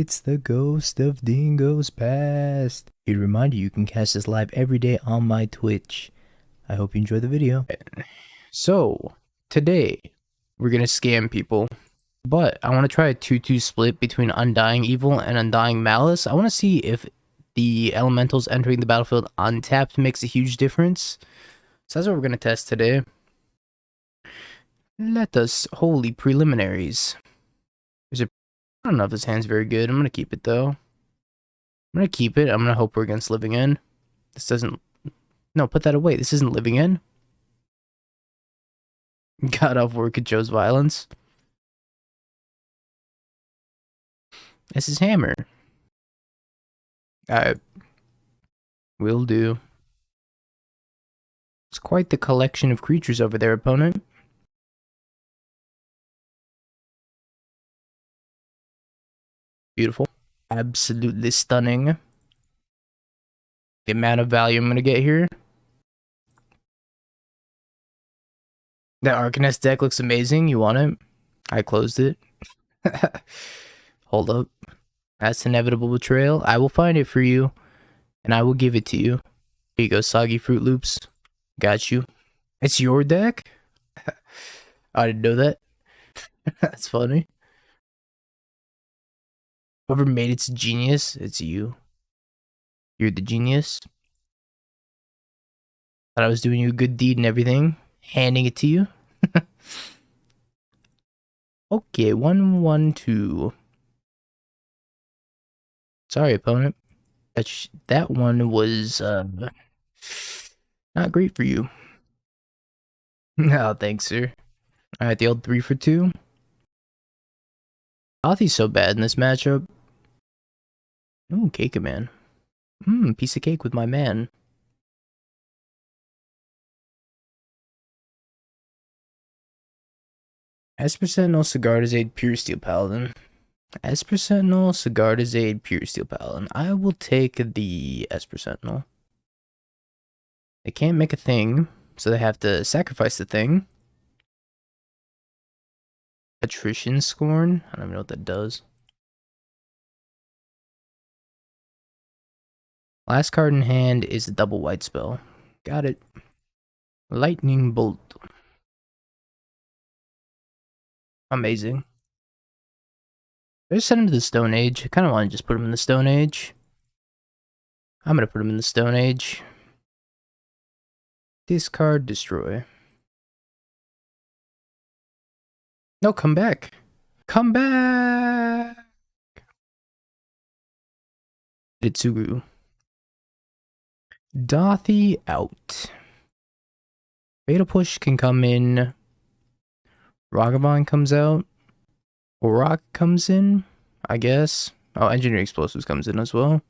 It's the ghost of Dingo's past. Here to remind you, you can catch this live every day on my Twitch. I hope you enjoy the video. So, today, we're gonna scam people. But I want to try a 2-2 split between Undying Evil and Undying Malice. I want to see if the elementals entering the battlefield untapped makes a huge difference. So that's what we're going to test today. Let us holy preliminaries. I don't know if this hand's very good. I'm going to keep it though. I'm going to keep it. I'm going to hope we're against Living End. This doesn't... No, put that away. This isn't Living End. Got off work at Joe's Violence. This is Hammer. Alright. Will do. It's quite the collection of creatures over there, opponent. Beautiful. Absolutely stunning. The amount of value I'm going to get here. That Arcanist deck looks amazing. You want it? I closed it. Hold up. That's inevitable betrayal. I will find it for you, and I will give it to you. Here you go, Soggy Fruit Loops. Got you. It's your deck? I didn't know that. That's funny. Whoever made it's genius, it's you. You're the genius. Thought I was doing you a good deed and everything. Handing it to you. Okay, 1-1-2. Sorry, opponent. That one was not great for you. No, thanks, sir. Alright, the old 3 for 2. Othy's so bad in this matchup. Ooh, Cake Man. Piece of cake with my man. Esper Sentinel, Sigardazade, Pure Steel Paladin. Esper Sentinel, Sigardazade, Pure Steel Paladin. I will take the Esper Sentinel. They can't make a thing, so they have to sacrifice the thing. Patrician Scorn? I don't even know what that does. Last card in hand is a double white spell. Got it. Lightning Bolt. Amazing. I just sent him to the Stone Age. I kind of want to just put him in the Stone Age. I'm going to put him in the Stone Age. Discard, destroy. No, come back. Come back! Itsugu. Dothy out. Beta Push can come in. Ragavan comes out. Rock comes in, I guess. Oh, Engineering Explosives comes in as well.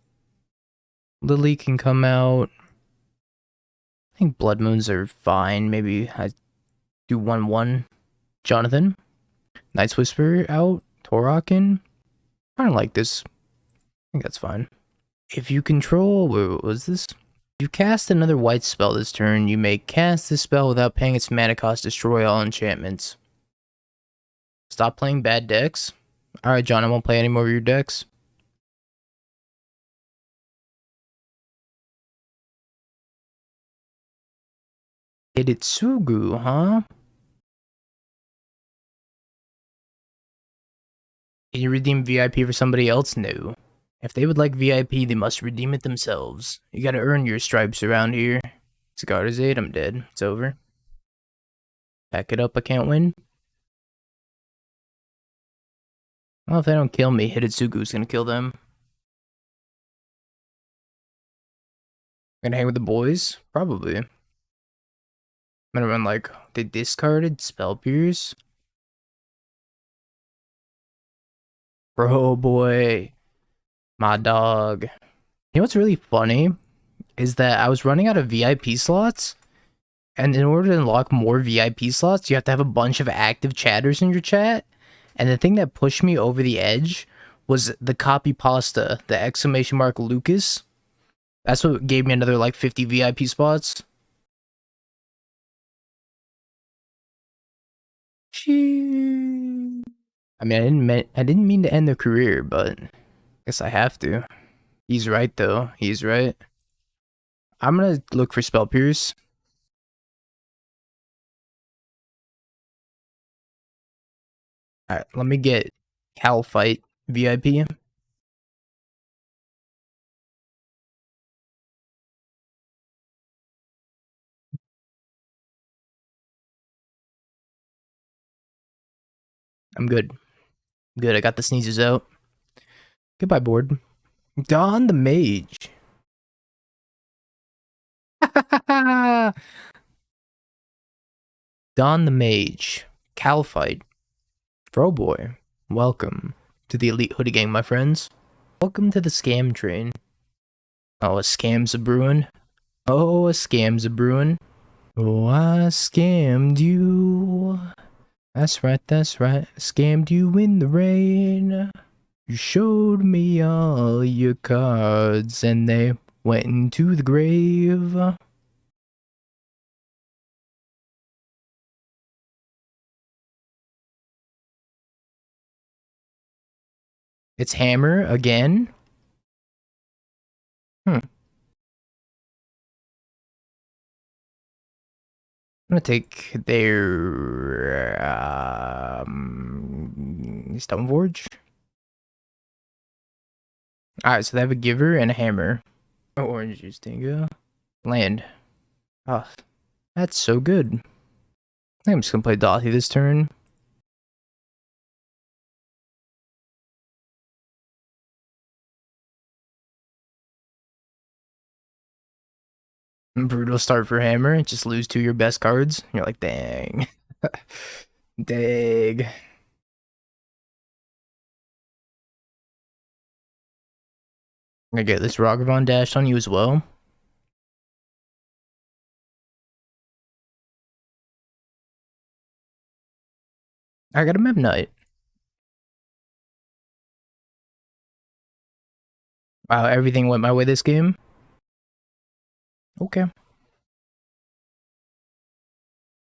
Lily can come out. I think Blood Moons are fine. Maybe I do 1-1. Jonathan. Night's Whisper out. Torokin. I don't like this. I think that's fine. If you control... Wait, what was this? If you cast another white spell this turn, you may cast this spell without paying its mana cost, destroy all enchantments. Stop playing bad decks. Alright, John, I won't play any more of your decks. Hidetsugu, huh? Can you redeem VIP for somebody else? No. If they would like VIP, they must redeem it themselves. You gotta earn your stripes around here. Sigardazade, I'm dead. It's over. Pack it up, I can't win. Well, if they don't kill me, Hidetsugu's gonna kill them. Gonna hang with the boys? Probably. I'm gonna run like the discarded Spell Pierce. Bro, boy. My dog. You know what's really funny? Is that I was running out of VIP slots. And in order to unlock more VIP slots, you have to have a bunch of active chatters in your chat. And the thing that pushed me over the edge was the copy pasta, the exclamation mark Lucas. That's what gave me another like 50 VIP spots. I mean, I didn't mean to end their career, but Guess I have to. He's right though. He's right. I'm gonna look for Spell Pierce. Alright, let me get Cal Fight VIP. I'm good. Good, I got the sneezes out. Goodbye, board. Don the Mage. Don the Mage. Cal Fight. Fro Boy. Welcome to the Elite Hoodie Gang, my friends. Welcome to the scam train. Oh, a scam's a brewin'. Oh, a scam's a brewin'. Oh, I scammed you. That's right, that's right. Scammed you in the rain. You showed me all your cards and they went into the grave. It's Hammer again. I'm gonna take their Stoneforge. Alright, so they have a giver and a hammer. Oh, orange juice, dingo. Land. Oh, that's so good. I think I'm just gonna play Dothy this turn. Brutal start for hammer. Just lose 2 of your best cards. You're like, dang. Dang. I'm gonna get this Ragavan dashed on you as well. I got a Mem Knight. Wow, everything went my way this game. Okay.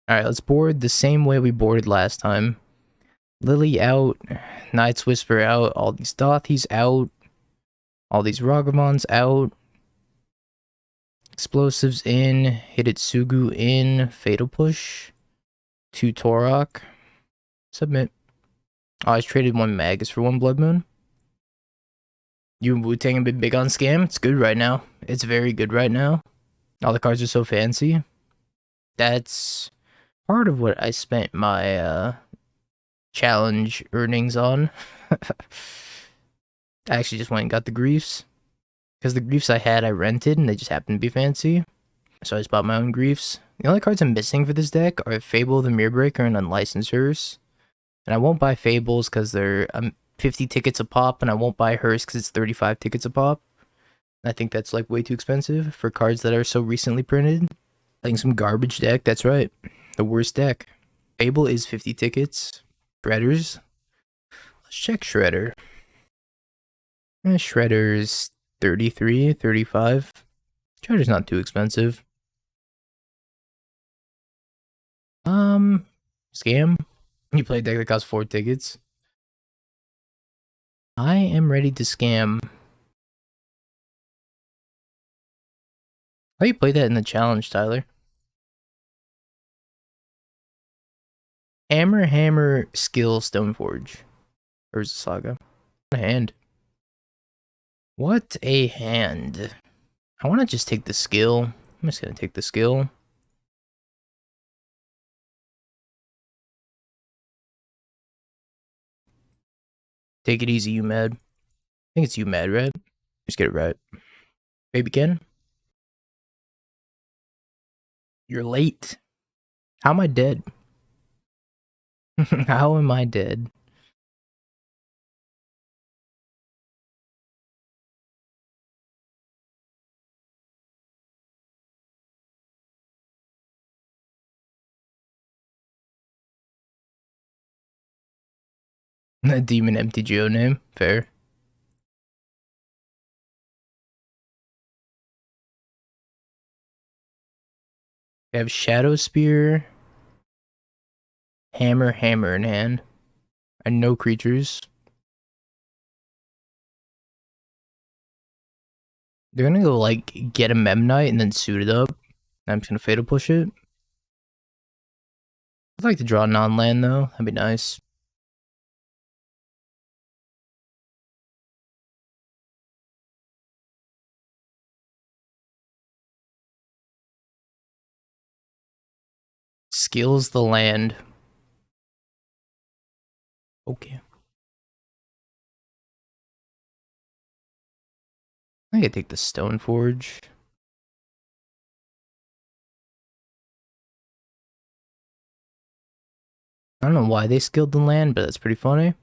Alright, let's board the same way we boarded last time. Lily out, Knight's Whisper out, all these Dothys out, all these Ragavans out, Explosives in, Hidetsugu in, Fatal Push, 2 Torok, submit. Oh, I traded 1 Magus for 1 Blood Moon. You and Wu-Tang have been big on scam? It's good right now. It's very good right now. All the cards are so fancy. That's part of what I spent my challenge earnings on. I actually just went and got the Griefs. Because the Griefs I had, I rented, and they just happened to be fancy. So I just bought my own Griefs. The only cards I'm missing for this deck are Fable, the Mirrorbreaker, and Unlicensed Hearse. And I won't buy Fables because they're 50 tickets a pop, and I won't buy Hearse because it's 35 tickets a pop. I think that's like way too expensive for cards that are so recently printed. Playing some garbage deck, that's right. The worst deck. Fable is 50 tickets. Shredders. Let's check Shredder. Shredder's 33, 35. Shredder's not too expensive. Scam. You play a deck that costs 4 tickets. I am ready to scam. How do you play that in the challenge, Tyler? Hammer, Hammer, Skill, Stoneforge. Or is it Saga? What a hand. What a hand. I want to just take the skill. I'm just going to take the skill. Take it easy, you mad. I think it's you mad, right? Just get it right. Baby Ken? You're late. How am I dead? How am I dead? A demon MTGO name. Fair. We have Shadow Spear. Hammer, Hammer in hand. And no creatures. They're gonna go like get a Memnite and then suit it up. I'm just gonna fatal push it. I'd like to draw non-land though. That'd be nice. Skills the land. Okay. I could take the Stone Forge. I don't know why they skilled the land, but that's pretty funny.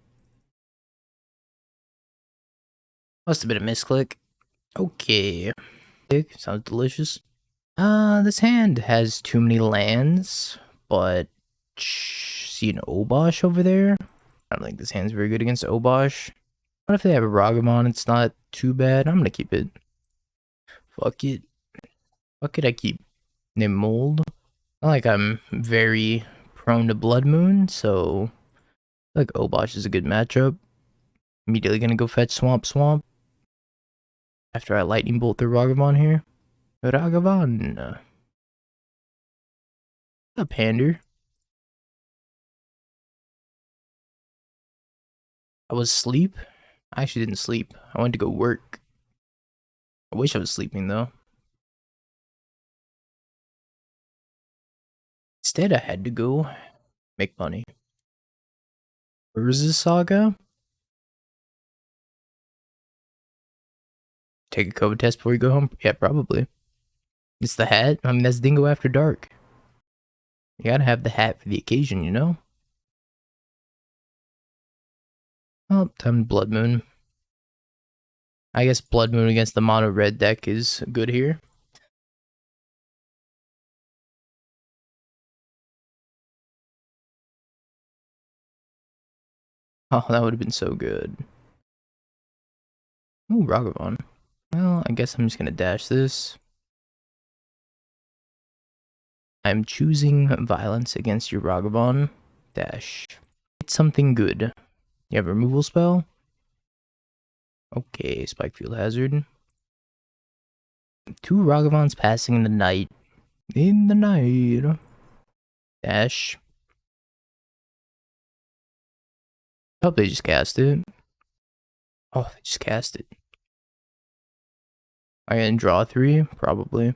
Must have been a misclick. Okay. Sounds delicious. This hand has too many lands, but see an Obosh over there? I don't think this hand's very good against Obosh. What if they have a Ragavon? It's not too bad. I'm gonna keep it. Fuck it. Fuck it, I keep Name Mold. Not like I'm very prone to Blood Moon, so I like Obosh is a good matchup. Immediately gonna go fetch Swamp. After I Lightning Bolt the Ragavon here. Ragavon. A pander. I was asleep. I actually didn't sleep. I went to go work. I wish I was sleeping though. Instead, I had to go make money. Urza Saga? Take a COVID test before you go home? Yeah, probably. It's the hat. I mean, that's Dingo After Dark. You gotta have the hat for the occasion, you know? Oh, time Blood Moon. I guess Blood Moon against the mono red deck is good here. Oh, that would have been so good. Ooh, Ragavon. Well, I guess I'm just gonna dash this. I'm choosing violence against your Ragavon. Dash. It's something good. You have a removal spell? Okay, Spike Field Hazard. 2 Ragavons passing in the night. In the night. Dash. Hope they just cast it. Oh, they just cast it. I can draw 3? Probably.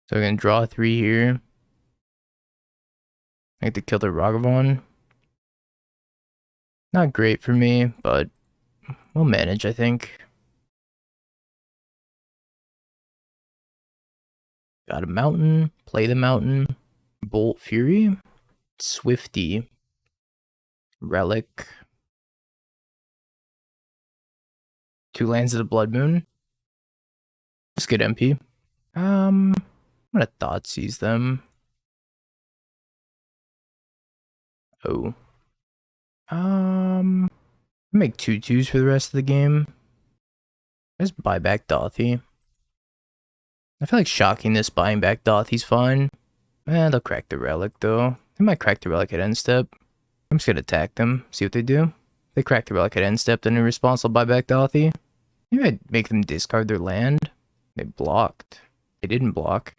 So I'm gonna draw 3 here. I have to kill the Ragavon. Not great for me, but we'll manage, I think. Got a mountain. Play the mountain. Bolt Fury. Swifty. Relic. 2 lands of the Blood Moon. Just get MP. I'm gonna Thoughtseize them. Oh. Make 2/2s for the rest of the game. Just buy back Dothy. I feel like shocking this, buying back Dothy's fine. They'll crack the Relic though. They might crack the Relic at end step. I'm just gonna attack them, see what they do. They crack the Relic at end step, then in response I'll buy back Dothy. Maybe I'd make them discard their land. They blocked. They didn't block.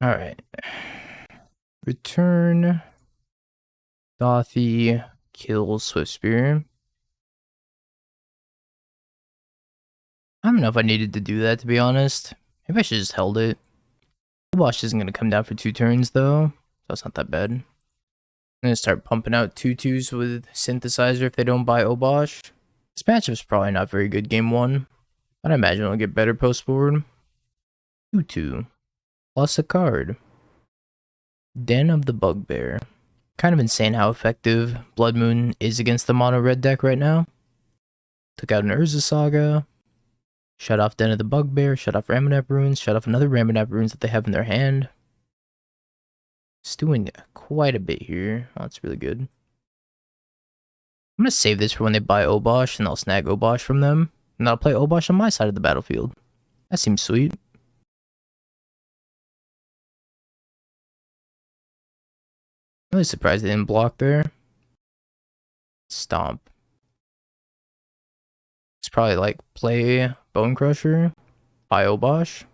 Alright. Return. Dothy. Kill Swift Spear. I don't know if I needed to do that, to be honest. Maybe I should just held it. Obosh isn't going to come down for 2 turns, though. So it's not that bad. I'm going to start pumping out 2/2s with Synthesizer if they don't buy Obosh. This matchup's probably not very good game 1. But I imagine it'll get better post-board. 2/2. Plus a card. Den of the Bugbear. Kind of insane how effective Blood Moon is against the mono red deck right now. Took out an Urza Saga. Shut off Den of the Bugbear, shut off Ramunap Runes, shut off another Ramunap Runes that they have in their hand. It's doing quite a bit here. Oh, that's really good. I'm gonna save this for when they buy Obosh, and I'll snag Obosh from them. And I'll play Obosh on my side of the battlefield. That seems sweet. really surprised they didn't block there. Stomp. It's probably like play Bone Crusher, Biobosh.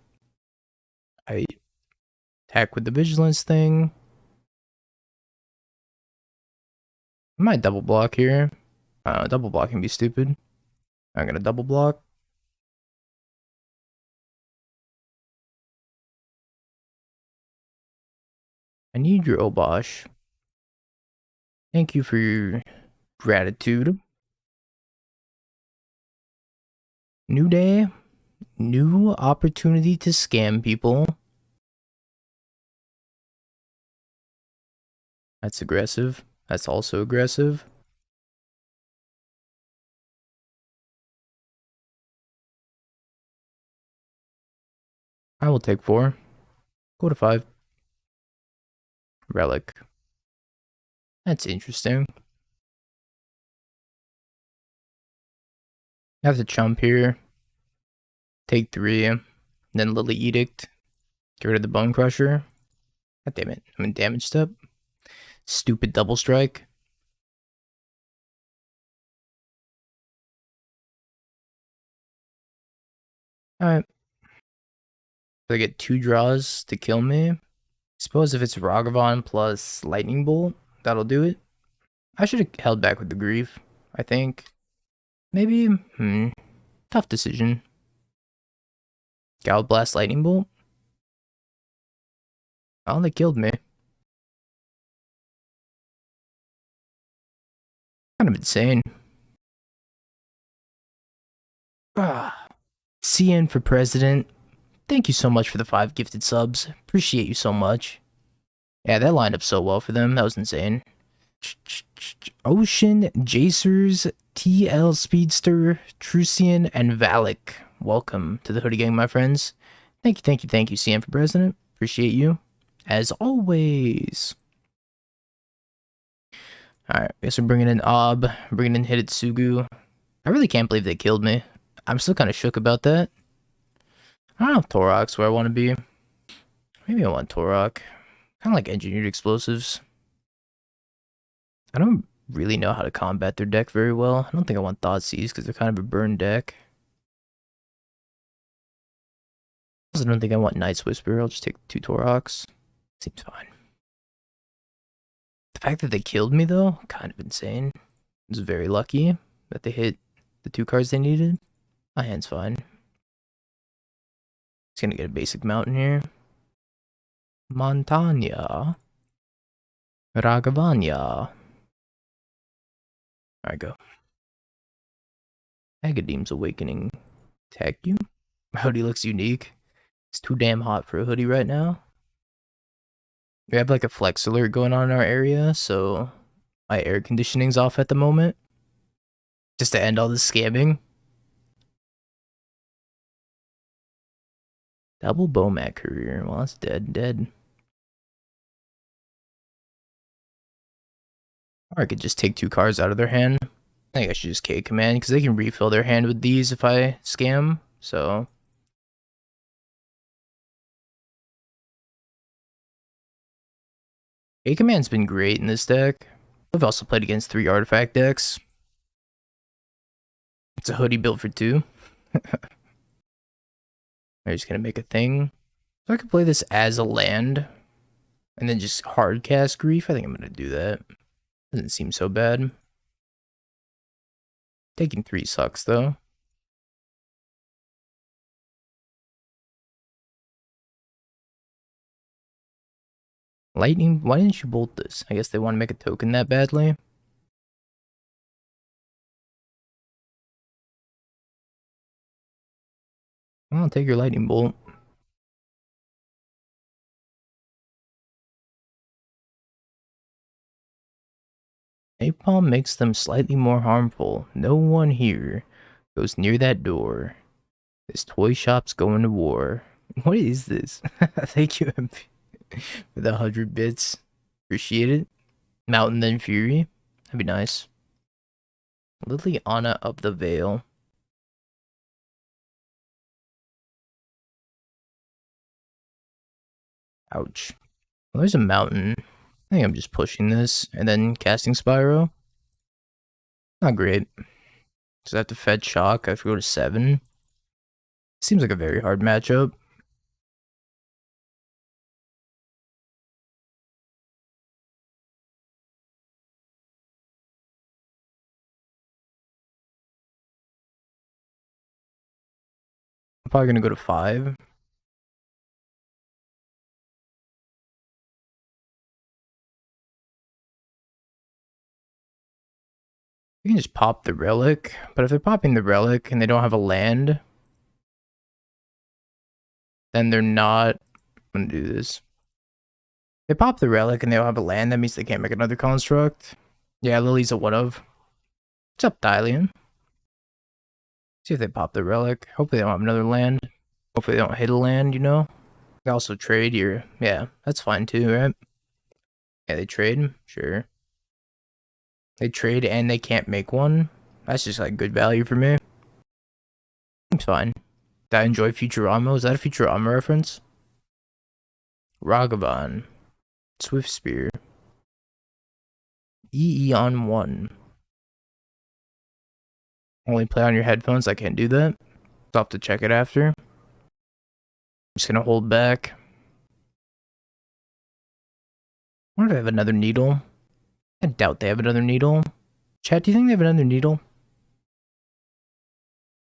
I attack with the Vigilance thing. I might double block here. Double block can be stupid. I'm gonna double block. I need your Obosh. Thank you for your gratitude. New day, new opportunity to scam people. That's aggressive. That's also aggressive. I will take 4. Go to 5. Relic. That's interesting. I have to chump here. Take 3. Then Lily Edict. Get rid of the Bone Crusher. God damn it. I'm in damage step. Stupid double strike. Alright. So I get 2 draws to kill me. Suppose if it's Ragavan plus Lightning Bolt, that'll do it. I should have held back with the Grief, I think. Maybe, tough decision. Gallop Blast Lightning Bolt? Oh, they killed me. Kind of insane. CN for president. Thank you so much for the 5 gifted subs. Appreciate you so much. Yeah, that lined up so well for them. That was insane. Ocean, Jacers, TL Speedster, Trucian, and Valak. Welcome to the Hoodie Gang, my friends. Thank you, CN for president. Appreciate you. As always. Alright, I guess we're bringing in Ob, bringing in Hidetsugu. I really can't believe they killed me. I'm still kind of shook about that. I don't know if Torok's where I want to be. Maybe I want Torok. Kind of like engineered explosives. I don't really know how to combat their deck very well. I don't think I want Thoughtseize because they're kind of a burn deck. I also don't think I want Night's Whisper. I'll just take 2 Toroks. Seems fine. The fact that they killed me, though, kind of insane. It's very lucky that they hit the 2 cards they needed. My hand's fine. It's gonna get a basic mountain here. Montagna. Ragavanya. Alright, go. Agadeem's Awakening. Tag you. My hoodie looks unique. It's too damn hot for a hoodie right now. We have like a flex alert going on in our area, so my air conditioning's off at the moment. Just to end all this scamming. Double Bomat Courier. Well, that's dead. Or I could just take 2 cards out of their hand. I think I should just K command because they can refill their hand with these if I scam. So K command's been great in this deck. I've also played against 3 artifact decks. It's a hoodie built for 2. I'm just gonna make a thing. So I could play this as a land and then just hard cast Grief. I think I'm gonna do that. Doesn't seem so bad. Taking 3 sucks though. Lightning, why didn't you bolt this? I guess they want to make a token that badly. Well, I'll take your lightning bolt. Napalm makes them slightly more harmful. No one here goes near that door. This toy shop's going to war. What is this? Thank you, MP, for the 100 bits. Appreciate it. Mountain then Fury. That'd be nice. Liliana of the Veil. Ouch. Well, there's a mountain. I think I'm just pushing this and then casting Spyro. Not great. Does I have to fetch shock? I have to go to 7. Seems like a very hard matchup. I'm probably gonna go to 5. You can just pop the relic, but if they're popping the relic and they don't have a land, then they're not gonna do this. They pop the relic and they don't have a land, that means they can't make another construct. Yeah, Lily's a what of. What's up, Dylian? See if they pop the relic. Hopefully they don't have another land. Hopefully they don't hit a land, you know? They also trade here. Yeah, that's fine too, right? Yeah, they trade. Sure. They trade and they can't make one. That's just like good value for me. It's fine. Did I enjoy Futurama? Was that a Futurama reference? Ragavan. Swift Spear. EE on 1. Only play on your headphones. I can't do that. I'll have to check it after. I'm just gonna hold back. I wonder if they have another needle. I doubt they have another needle. Chat, do you think they have another needle?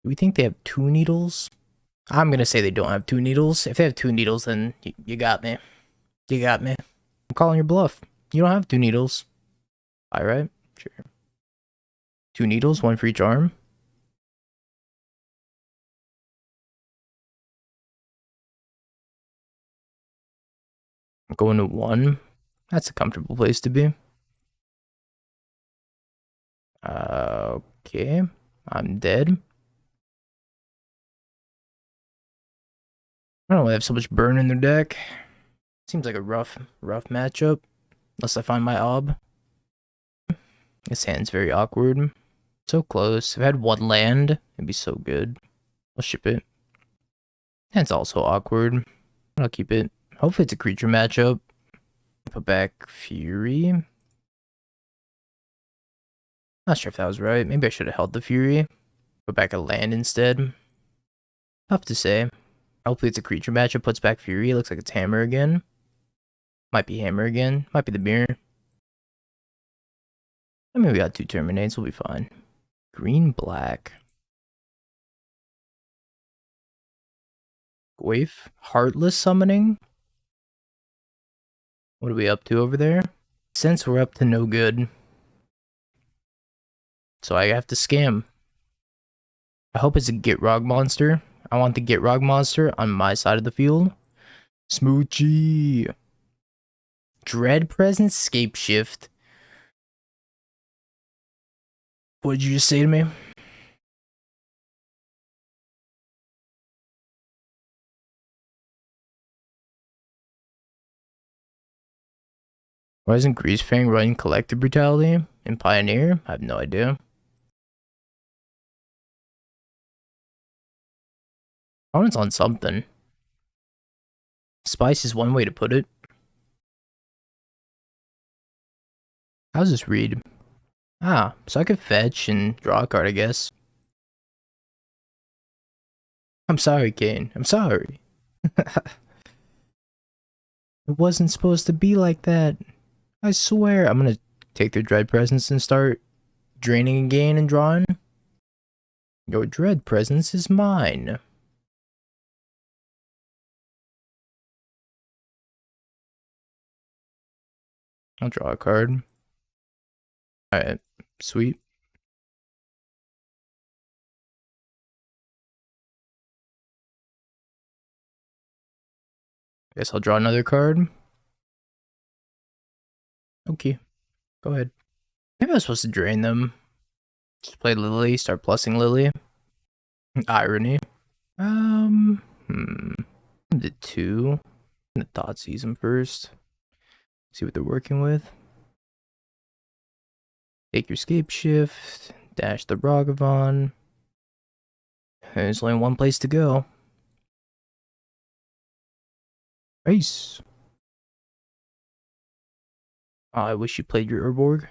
Do we think they have 2 needles? I'm gonna say they don't have 2 needles. If they have 2 needles, then you got me. You got me. I'm calling your bluff. You don't have 2 needles. Alright, sure. 2 needles, 1 for each arm. I'm going to 1. That's a comfortable place to be. Okay. I'm dead. I don't know why they have so much burn in their deck. Seems like a rough matchup. Unless I find my ob. This hand's very awkward. So close. If I had 1 land, it'd be so good. I'll ship it. Hand's also awkward. I'll keep it. Hopefully it's a creature matchup. Put back Fury. Not sure if that was right. Maybe I should have held the Fury. Put back a land instead. Tough to say. Hopefully it's a creature matchup. Puts back Fury. It looks like it's Hammer again. Might be Hammer again. Might be the mirror. I mean, we got 2 Terminates. We'll be fine. Green, black. Waif. Heartless summoning. What are we up to over there? Since we're up to no good. So I have to scam. I hope it's a Gitrog monster. I want the Gitrog monster on my side of the field. Smoochie. Dread Presence, Scape Shift. What did you just say to me? Why isn't Greasefang running Collective Brutality in Pioneer? I have no idea. Opponent's on something. Spice is one way to put it. How's this read? Ah, so I could fetch and draw a card, I guess. I'm sorry, Kane. I'm sorry. It wasn't supposed to be like that. I swear. I'm gonna take their Dread Presence and start draining again and drawing. Your Dread Presence is mine. I'll draw a card. Alright, sweet. Guess I'll draw another card. Okay, go ahead. Maybe I was supposed to drain them. Just play Lily, start plussing Lily. Irony. The 2. I'm gonna thought seize them first. See what they're working with. Take your Scape Shift. Dash the Ragavan. There's only one place to go. Ace. I wish you played your Urborg.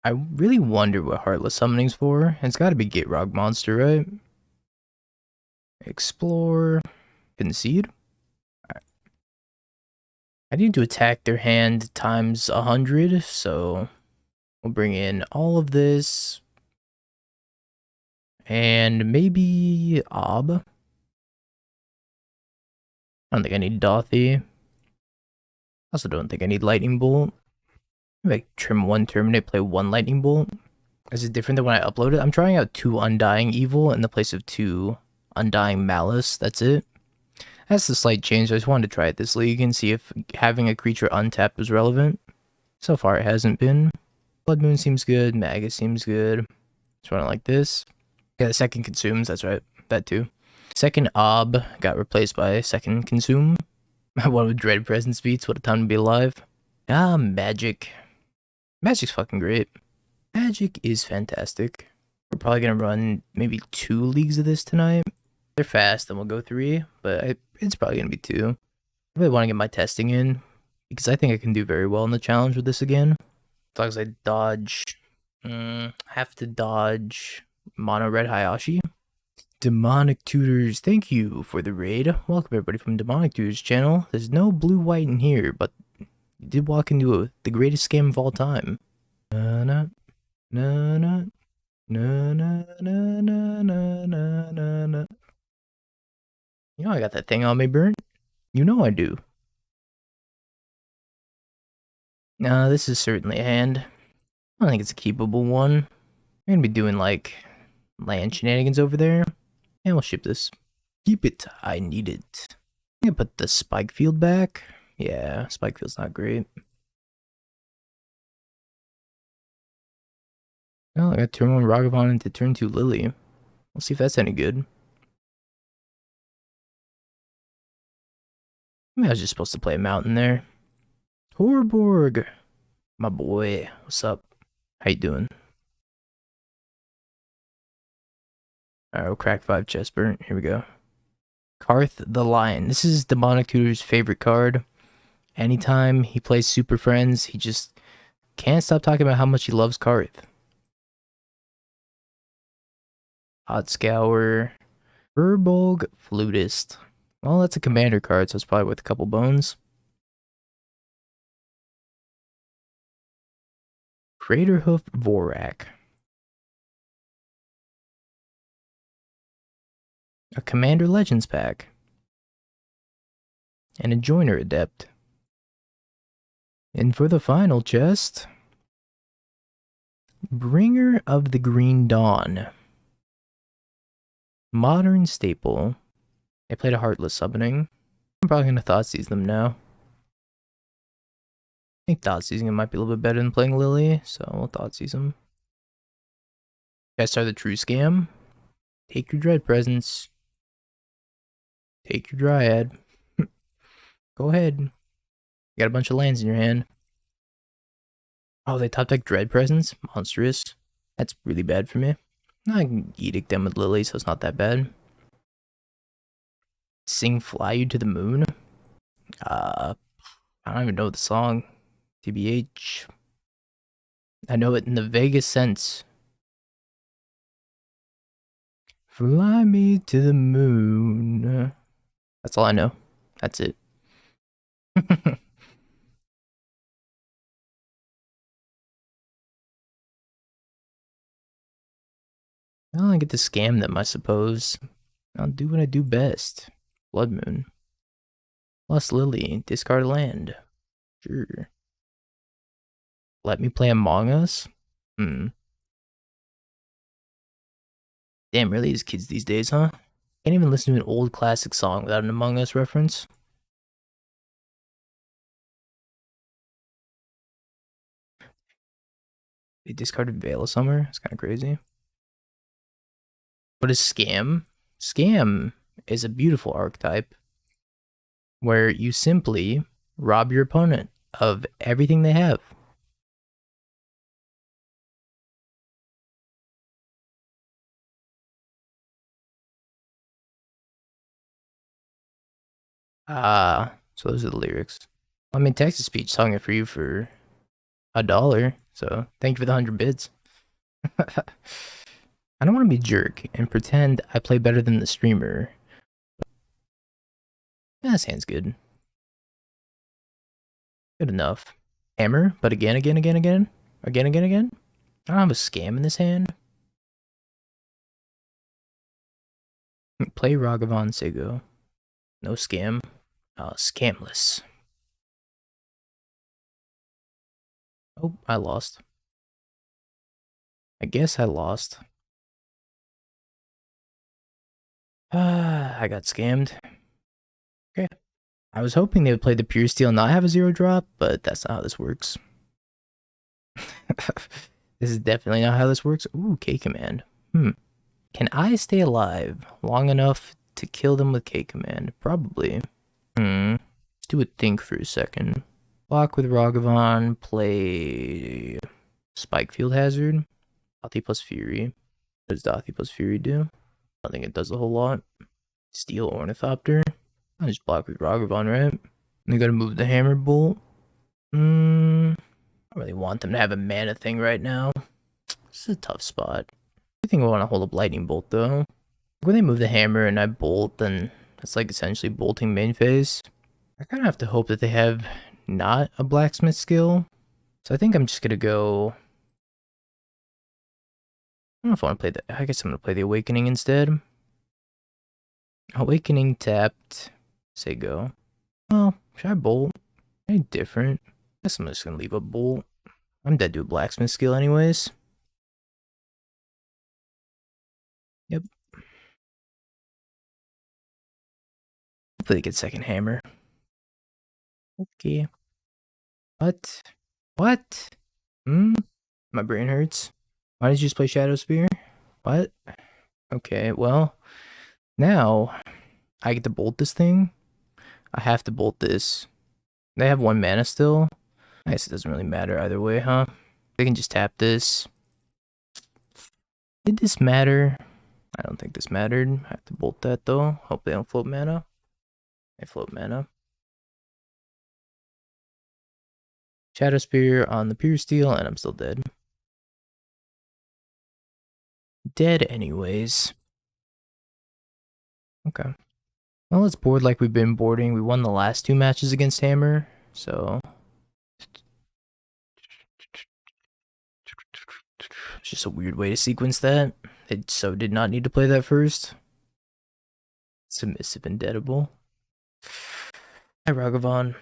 I really wonder what Heartless Summoning's for. It's gotta be Gitrog Monster, right? Explore. Concede? I need to attack their hand times 100, so we'll bring in all of this. And maybe Ob. I don't think I need Dothy. Also don't think I need Lightning Bolt. Maybe I trim one Terminate, play one Lightning Bolt. Is it different than when I upload it? I'm trying out 2 Undying Evil in the place of 2 Undying Malice. That's it. That's the slight change. I just wanted to try it this league and see if having a creature untapped was relevant. So far it hasn't been. Blood Moon seems good. Magus seems good. Just running like this. Yeah, the second consumes. That's right. That too. Second Ob got replaced by second consume. What would Dread Presence beats? What a time to be alive. Ah, Magic. Magic's fucking great. Magic is fantastic. We're probably gonna run maybe 2 leagues of this tonight. They're fast, then we'll go 3, but it's probably gonna be 2. I really want to get my testing in because I think I can do very well in the challenge with this again. As long as I dodge, have to dodge Mono Red Hayashi. Demonic Tutors, thank you for the raid. Welcome everybody from Demonic Tutors channel. There's no blue white in here, but you did walk into the greatest scam of all time. Na na na na na na na na na na na. You know I got that thing on me, Burnt. You know I do. This is certainly a hand. I don't think it's a keepable one. We're gonna be doing like land shenanigans over there. And we'll ship this. Keep it. I need it. I'm gonna put the spike field back. Yeah, spike field's not great. Oh, I got turn 1 Ragavan into turn 2 Lily. We'll see if that's any good. I was just supposed to play a mountain there. Horborg, my boy. What's up? How you doing? Alright, we'll crack 5 chest burnt. Here we go. Karth the Lion. This is Demonic Tutor's favorite card. Anytime he plays Super Friends, he just can't stop talking about how much he loves Karth. Hot Scour. Urbolg Flutist. Well, that's a commander card, so it's probably worth a couple bones. Craterhoof Vorak. A Commander Legends pack. And a Joiner Adept. And for the final chest, Bringer of the Green Dawn. Modern staple. They played a Heartless Summoning. I'm probably going to Thoughtseize them now. I think Thoughtseizing them might be a little bit better than playing Lily, so we'll Thoughtseize them. Guys are the true scam. Take your Dread Presence. Take your Dryad. Go ahead. You got a bunch of lands in your hand. Oh, they top deck Dread Presence? Monstrous. That's really bad for me. I can Edict them with Lily, so it's not that bad. Sing Fly You to the Moon? I don't even know the song. TBH. I know it in the vaguest sense. Fly me to the moon. That's all I know. That's it. Well, I get to scam them, I suppose. I'll do what I do best. Blood Moon. Plus Lily. Discard land. Sure. Let me play Among Us? Damn, really is kids these days, huh? Can't even listen to an old classic song without an Among Us reference. They discarded Veil of Summer? It's kind of crazy. What is Scam? Scam is a beautiful archetype where you simply rob your opponent of everything they have. So those are the lyrics. I mean, text-to-speech selling it for you for $1, so thank you for the 100 bits. I don't want to be a jerk and pretend I play better than the streamer. That sounds good. Good enough. Hammer, but again. I don't have a scam in this hand. Play Ragavan Sego. No scam. Scamless. Oh, I lost. I guess I lost. I got scammed. Okay. I was hoping they would play the Pure Steel and not have a 0 drop, but that's not how this works. This is definitely not how this works. Ooh, K command. Can I stay alive long enough to kill them with K command? Probably. Let's do a think for a second. Block with Ragavan, play Spike Field Hazard. Dothi plus Fury. What does Dothi plus Fury do? I don't think it does a whole lot. Steel Ornithopter. I just block with Ragavan, right? They gotta move the Hammer Bolt. I don't really want them to have a mana thing right now. This is a tough spot. I think I want to hold up Lightning Bolt though. When they move the hammer and I bolt, then it's like essentially bolting main phase. I kind of have to hope that they have not a blacksmith skill. So I think I'm just gonna go. I don't know if I want to play the. I guess I'm gonna play the Awakening instead. Awakening tapped. Say go. Well, should I bolt? Any different? I guess I'm just gonna leave a bolt. I'm dead to a blacksmith skill anyways. Yep. Hopefully they get second hammer. Okay. What? What? My brain hurts. Why did you just play Shadow Spear? What? Okay, well, now I get to bolt this thing. I have to bolt this. They have 1 mana still. I guess it doesn't really matter either way, huh? They can just tap this. Did this matter? I don't think this mattered. I have to bolt that though. Hope they don't float mana. They float mana. Shadow Spear on the Pure Steel, and I'm still dead. Dead anyways. Okay. Well, let's board like we've been boarding. We won the last 2 matches against Hammer, so... It's just a weird way to sequence that. It so did not need to play that first. Submissive and deadable. Hi, Ragavan.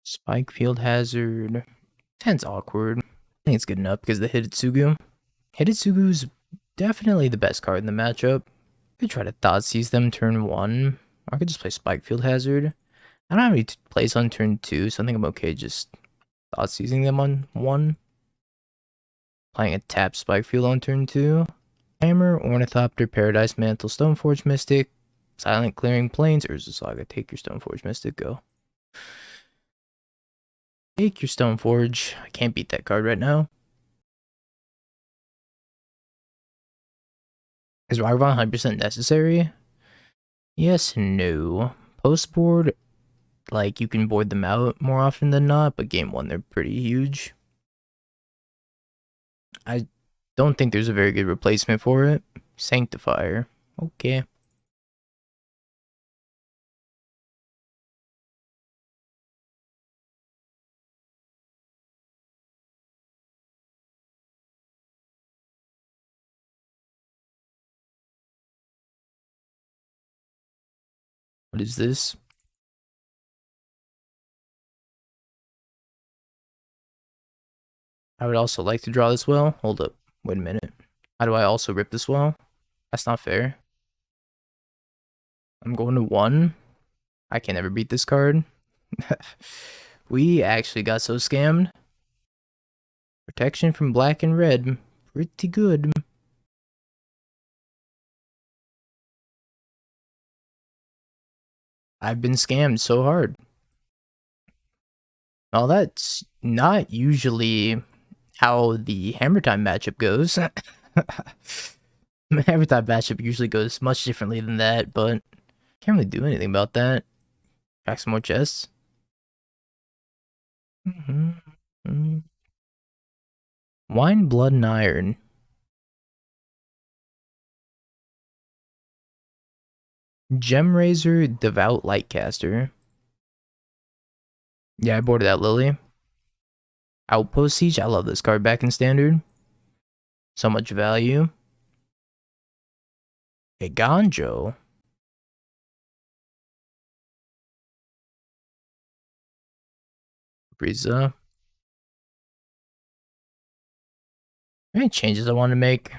Spike Field Hazard. 10's awkward. I think it's good enough because the Hidetsugu. Hidetsugu's definitely the best card in the matchup. I could try to Thoughtseize them turn 1. Or I could just play Spike Field Hazard. I don't have any plays on turn 2, so I think I'm okay just Thoughtseizing them on 1. Playing a tap Spike Field on turn 2. Hammer, Ornithopter, Paradise Mantle, Stoneforge Mystic, Silent Clearing Plains, Urza Saga. Take your Stoneforge Mystic, go. Take your Stoneforge. I can't beat that card right now. Is Ragavan 100% necessary? Yes and no. Post board, like, you can board them out more often than not, but game 1, they're pretty huge. I don't think there's a very good replacement for it. Sanctifier. Okay. What is this? I would also like to draw this well. Hold up. Wait a minute. How do I also rip this well? That's not fair. I'm going to 1. I can never beat this card. We actually got so scammed. Protection from black and red. Pretty good. I've been scammed so hard. Well, that's not usually how the Hammer Time matchup goes. Every time matchup usually goes much differently than that, but can't really do anything about that. Back some more chests. Wine, blood, and iron. Gem Razor, Devout Lightcaster. Yeah, I boarded that Lily. Outpost Siege, I love this card back in standard. So much value. A Ganjo. Frieza. Any changes I want to make?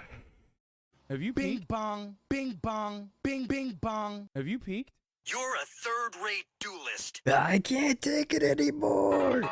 Have you Bing peeked? bong, bing bong, bing bing bong. Have you peeked? You're a third-rate duelist. I can't take it anymore.